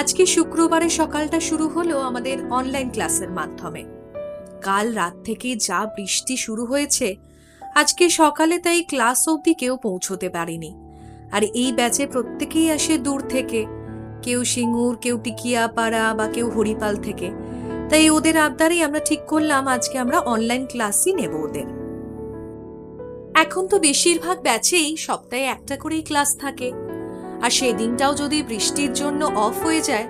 আজকে শুক্রবারে সকালটা শুরু হলো আমাদের অনলাইন ক্লাসের মাধ্যমে। কাল রাত থেকে যা বৃষ্টি শুরু হয়েছে, আজকে সকালে তাই ক্লাস অবধি কেউ পৌঁছতে পারেনি। আর এই ব্যাচে প্রত্যেকেই আসে দূর থেকে, কেউ সিঙ্গুর, কেউ টিকিয়াপাড়া বা কেউ হরিপাল থেকে। তাই ওদের আবদারেই আমরা ঠিক করলাম আজকে আমরা অনলাইন ক্লাসই নেব ওদের। এখন তো বেশিরভাগ ব্যাচেই সপ্তাহে একটা করেই ক্লাস থাকে, আর সেদিনটাও যদি বৃষ্টির জন্য অফ হয়ে যায়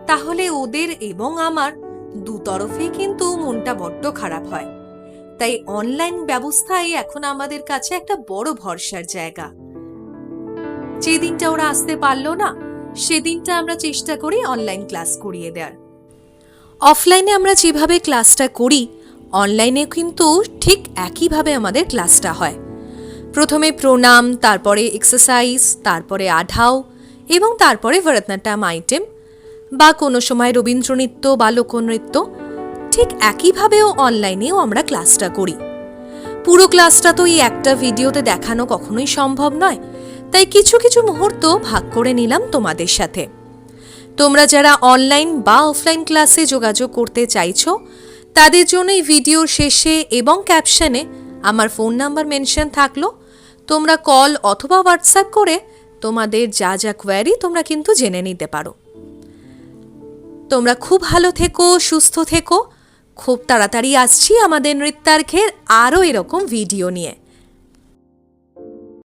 তাহলে ওদের এবং আমার দুতরফেই কিন্তু মনটা বড্ড খারাপ হয়। তাই অনলাইন ব্যবস্থাই এখন আমাদের কাছে একটা বড় ভরসার জায়গা। যেদিনটা ওরা আসতে পারলো না সেদিনটা আমরা চেষ্টা করি অনলাইন ক্লাস করিয়ে দেওয়ার। অফলাইনে আমরা যেভাবে ক্লাসটা করি, অনলাইনে কিন্তু ঠিক একইভাবে আমাদের ক্লাসটা হয়। প্রথমে প্রণাম, তারপরে এক্সারসাইজ, তারপরে আঢাও এবং তারপরে ভরতনাট্যম আইটেম বা কোনো সময় রবীন্দ্রনৃত্য বা লোকনৃত্য। ঠিক একইভাবেও অনলাইনেও আমরা ক্লাসটা করি। পুরো ক্লাসটা তো এই একটা ভিডিওতে দেখানো কখনোই সম্ভব নয়, তাই কিছু কিছু মুহূর্ত ভাগ করে নিলাম তোমাদের সাথে। তোমরা যারা অনলাইন বা অফলাইন ক্লাসে যোগাযোগ করতে চাইছো, তাদের জন্য এই ভিডিওর শেষে এবং ক্যাপশনে আমার ফোন নাম্বার মেনশন থাকলো। তোমরা কল অথবা হোয়াটসঅ্যাপ করে তোমাদের যা যা কোয়ারি তোমরা কিন্তু জেনে নিতে পারো। তোমরা খুব ভালো থেকো, সুস্থ থেকো। খুব তাড়াতাড়ি আসছি আমাদের নৃত্যার্ঘের আরও এরকম ভিডিও নিয়ে।